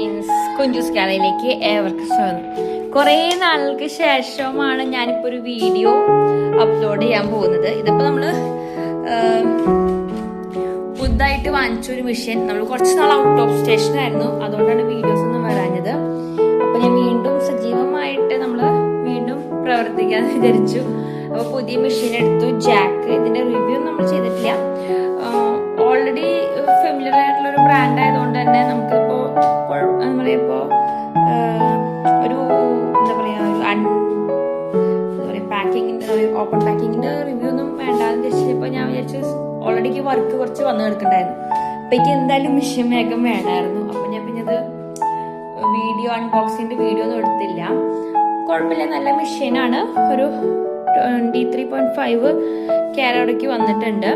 Friends, Kunjus കേരളയിലേക്ക് ഏവർക്കും സ്വാഗതം. കുറേ നാളുകൾക്ക് ശേഷമാണ് ഞാനിപ്പോൾ ഒരു വീഡിയോ അപ്ലോഡ് ചെയ്യാൻ പോകുന്നത്. ഇതിപ്പോൾ നമ്മൾ പുതുതായിട്ട് വാങ്ങിച്ചൊരു മെഷീൻ. നമ്മൾ കുറച്ച് നാൾ ഔട്ട് ഓഫ് സ്റ്റേഷൻ ആയിരുന്നു, അതുകൊണ്ടാണ് വീഡിയോസ് ഒന്നും വരാഞ്ഞത്. അപ്പോൾ ഞാൻ വീണ്ടും സജീവമായിട്ട് നമ്മൾ വീണ്ടും പ്രവർത്തിക്കാൻ വിചാരിച്ചു. അപ്പോൾ പുതിയ മെഷീൻ എടുത്തു, ജാക്ക്. ഇതിന്റെ റിവ്യൂ നമ്മൾ ചെയ്തിട്ടില്ല. ഓൾറെഡി ഫെമിലിയർ ആയിട്ടുള്ള ഒരു ബ്രാൻഡ് ആയതുകൊണ്ട് തന്നെ നമുക്കിപ്പോൾ നമ്മളിപ്പോ ഒരു എന്താ പറയാ പാക്കിങ്ങിന്റെ ഓപ്പൺ പാക്കിങ്ങിന്റെ റിവ്യൂ ഒന്നും വേണ്ടാന്ന് വെച്ചപ്പോൾ ഞാൻ വിചാരിച്ചു ഓൾറെഡി വർക്ക് കുറച്ച് വന്നു കിടക്കണ്ടായിരുന്നു. അപ്പൊ എനിക്ക് എന്തായാലും മെഷീൻ വേഗം വേണമായിരുന്നു. അപ്പൊ ഞാൻ പിന്നെ അത് വീഡിയോ അൺബോക്സിന്റെ വീഡിയോ ഒന്നും എടുത്തില്ല. കുഴപ്പമില്ല, നല്ല മെഷീനാണ്. ഒരു 23.5 കാരോടേക്ക് വന്നിട്ടുണ്ട്.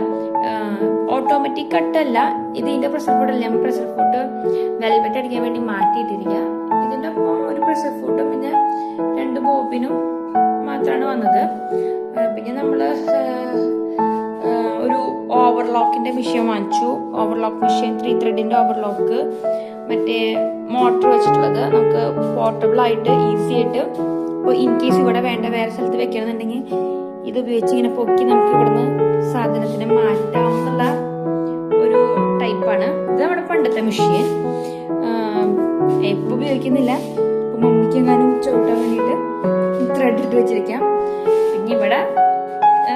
ഓട്ടോമാറ്റിക് കട്ടല്ല ഇത്. ഇതിന്റെ പ്രഷർ ഫുഡ് അല്ല, നമ്മൾ പ്രഷർ ഫുഡ് വെൽവെറ്റ് അടിക്കാൻ വേണ്ടി മാറ്റിയിട്ടിരിക്കുക. ഇതിന്റെ ഒപ്പം ഒരു പ്രഷർ ഫുഡും പിന്നെ 2 ബോബിനും മാത്രമാണ് വന്നത്. പിന്നെ നമ്മള് ഒരു ഓവർലോക്കിന്റെ മെഷീൻ വാങ്ങിച്ചു. ഓവർലോക്ക് മെഷീൻ 3 ത്രെഡിന്റെ ഓവർലോക്ക്, മറ്റേ മോട്ടർ വെച്ചിട്ടുള്ളത്. നമുക്ക് പോർട്ടബിൾ ആയിട്ട് ഈസി ആയിട്ട് ഇപ്പോൾ ഇൻ കേസ് ഇവിടെ വേണ്ട വേറെ സ്ഥലത്ത് വെക്കണമെന്നുണ്ടെങ്കിൽ ഇത് ഉപയോഗിച്ച് ഇങ്ങനെ പൊക്കി നമുക്ക് ഇവിടുന്ന് സാധനത്തിനെ മാറ്റാവുന്ന ഒരു ടൈപ്പാണ്. ഇത് നമ്മുടെ പണ്ടത്തെ മെഷീൻ. എപ്പോൾ ഉപയോഗിക്കുന്നില്ല. ഇപ്പൊ മമ്മിക്ക് എങ്ങാനും ചവിട്ടാൻ വേണ്ടിയിട്ട് ത്രെഡ് ഇട്ട് വെച്ചിരിക്കാം. പിന്നെ ഇവിടെ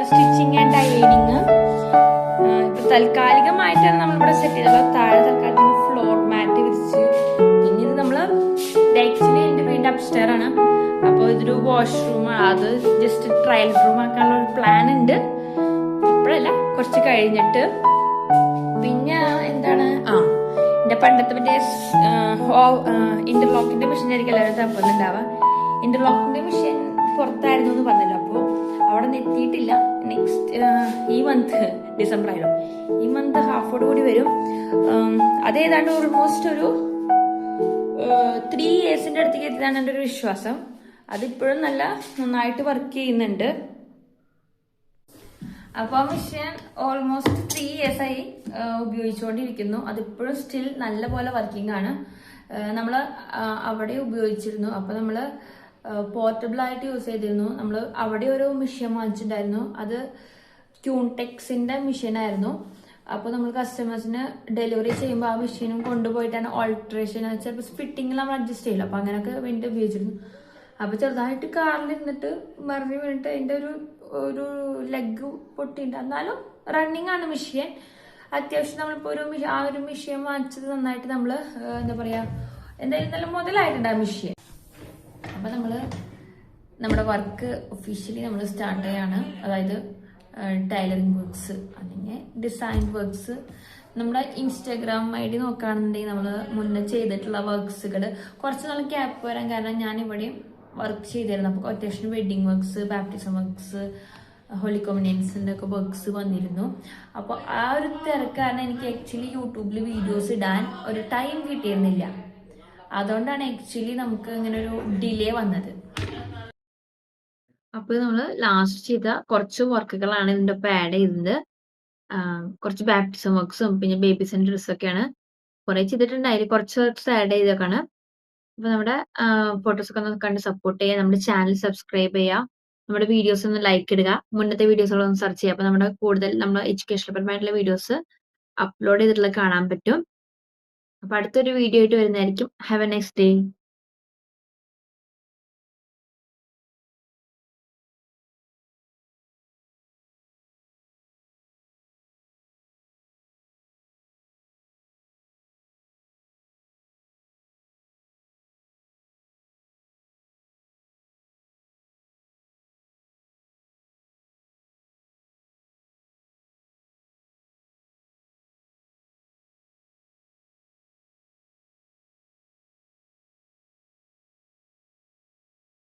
സ്റ്റിച്ചിങ് ആൻഡ് അയണിങ്. ഇപ്പൊ താൽക്കാലികമായിട്ടാണ് നമ്മളിവിടെ സെറ്റ് ചെയ്തത്. താഴെ തൽക്കാലത്തിന് ഫ്ലോർ മാറ്റ് വിരിച്ച്. പിന്നെ ഇത് നമ്മള് ആക്ച്വലി എന്റെ വീടിന്റെ അപ്സ്റ്റെയർ ആണ്. അപ്പോൾ ഇതൊരു വാഷ്റൂം. അത് ജസ്റ്റ് ട്രയൽ റൂം ആക്കാനുള്ള ഒരു പ്ലാൻ ഉണ്ട്. ഇപ്പോഴല്ല, കുറച്ച് കഴിഞ്ഞിട്ട്. പിന്നെ എന്താണ്, എന്റെ പണ്ടത്തെ മറ്റേ ഇന്റർലോക്കിന്റെ മെഷീൻ ആയിരിക്കും എല്ലാവരും തപ്പുന്നുണ്ടാവുക. ഇന്റർലോക്കിന്റെ മെഷീൻ പുറത്തായിരുന്നു എന്ന് പറഞ്ഞല്ലോ. അപ്പോൾ അവിടെ എത്തിയിട്ടില്ല. നെക്സ്റ്റ് ഈ മന്ത് ഡിസംബർ ആയാലും ഈ മന്ത് ഹാഫോട് കൂടി വരും. അതേതാണ്ട് ഓൾമോസ്റ്റ് ഒരു 3 ഇയേഴ്സിന്റെ അടുത്തേക്ക് എത്തിയതാണ് എൻ്റെ ഒരു വിശ്വാസം. അതിപ്പോഴും നന്നായിട്ട് വർക്ക് ചെയ്യുന്നുണ്ട്. അപ്പൊ ആ മെഷീൻ ഓൾമോസ്റ്റ് 3 ഇയേഴ്സ് ആയി ഉപയോഗിച്ചുകൊണ്ടിരിക്കുന്നു. അതിപ്പോഴും സ്റ്റിൽ നല്ല പോലെ വർക്കിംഗ് ആണ്. നമ്മള് അവിടെ ഉപയോഗിച്ചിരുന്നു. അപ്പൊ നമ്മള് പോർട്ടബിൾ ആയിട്ട് യൂസ് ചെയ്തിരുന്നു. നമ്മൾ അവിടെ ഒരു മെഷീൻ വാങ്ങിച്ചിട്ടുണ്ടായിരുന്നു. അത് ക്യൂൺടെക്സിന്റെ മെഷീൻ ആയിരുന്നു. അപ്പൊ നമ്മൾ കസ്റ്റമേഴ്സിന് ഡെലിവറി ചെയ്യുമ്പോൾ ആ മെഷീനും കൊണ്ടുപോയിട്ടാണ് ഓൾട്രേഷൻ, ചിലപ്പോൾ ഫിറ്റിംഗ് നമ്മൾ അഡ്ജസ്റ്റ് ചെയ്യില്ല. അപ്പൊ അങ്ങനെയൊക്കെ വേണ്ടി ഉപയോഗിച്ചിരുന്നു. അപ്പൊ ചെറുതായിട്ട് കാറിലിരുന്നിട്ട് മറിഞ്ഞു വീണിട്ട് അതിന്റെ ഒരു ലെഗ് പൊട്ടിയിട്ട്. എന്നാലും റണ്ണിങ് ആണ് മെഷീൻ. അത്യാവശ്യം നമ്മളിപ്പോ ആ ഒരു മെഷീൻ വാങ്ങിച്ചത് നന്നായിട്ട് നമ്മള് എന്താ പറയാ, എന്തായാലും നല്ല മുതലായിട്ടുണ്ട് ആ മെഷീൻ. അപ്പൊ നമ്മുടെ വർക്ക് ഒഫീഷ്യലി നമ്മൾ സ്റ്റാർട്ട് ചെയ്യാണ്. അതായത് ടൈലറിംഗ് വർക്ക്സ് അല്ലെങ്കിൽ ഡിസൈൻ വർക്ക്സ്. നമ്മുടെ ഇൻസ്റ്റാഗ്രാം ID നോക്കുകയാണെന്നുണ്ടെങ്കിൽ നമ്മൾ മുന്നേ ചെയ്തിട്ടുള്ള വർക്ക്സുകൾ കുറച്ച് നാൾ ഗ്യാപ്പ് വരാൻ കാരണം ഞാൻ ഇവിടെയും വർക്ക് ചെയ്തിരുന്നു. അപ്പോൾ അത്യാവശ്യം wedding works, baptism works, holy കോമ്പിനേഷൻ്റെ ഒക്കെ വർക്ക്സ് വന്നിരുന്നു. അപ്പോൾ ആ ഒരു തിരക്കാരണം എനിക്ക് ആക്ച്വലി യൂട്യൂബിൽ വീഡിയോസ് ഇടാൻ ഒരു ടൈം കിട്ടിയിരുന്നില്ല. അതുകൊണ്ടാണ് ആക്ച്വലി നമുക്ക് ഇങ്ങനെ ഒരു ഡിലേ വന്നത്. അപ്പോൾ നമ്മൾ ലാസ്റ്റ് ചെയ്ത കുറച്ച് വർക്കുകളാണ് ഇതിൻ്റെ ഒപ്പം ആഡ് ചെയ്തത്. കുറച്ച് ബാപ്റ്റിസം വർക്ക്സും പിന്നെ ബേബീസിന്റെ ഡ്രസ്സൊക്കെയാണ് കുറെ ചെയ്തിട്ടുണ്ട്. അതിൽ കുറച്ച് വർക്ക്സ് ആഡ് ചെയ്തൊക്കെയാണ്. അപ്പൊ നമ്മുടെ ഫോട്ടോസ് ഒക്കെ ഒന്ന് കണ്ട് സപ്പോർട്ട് ചെയ്യുക. നമ്മുടെ ചാനൽ സബ്സ്ക്രൈബ് ചെയ്യുക. നമ്മുടെ വീഡിയോസ് ഒന്ന് ലൈക്ക് ഇടുക. മുന്നത്തെ വീഡിയോസുകളൊന്ന് സെർച്ച് ചെയ്യുക. അപ്പൊ നമ്മുടെ കൂടുതൽ നമ്മുടെ എഡ്യൂക്കേഷണൽപരമായിട്ടുള്ള വീഡിയോസ് അപ്ലോഡ് ചെയ്തിട്ടുള്ള കാണാൻ പറ്റും. അപ്പൊ അടുത്തൊരു വീഡിയോ ആയിട്ട് വരുന്നതായിരിക്കും. Have A nice day.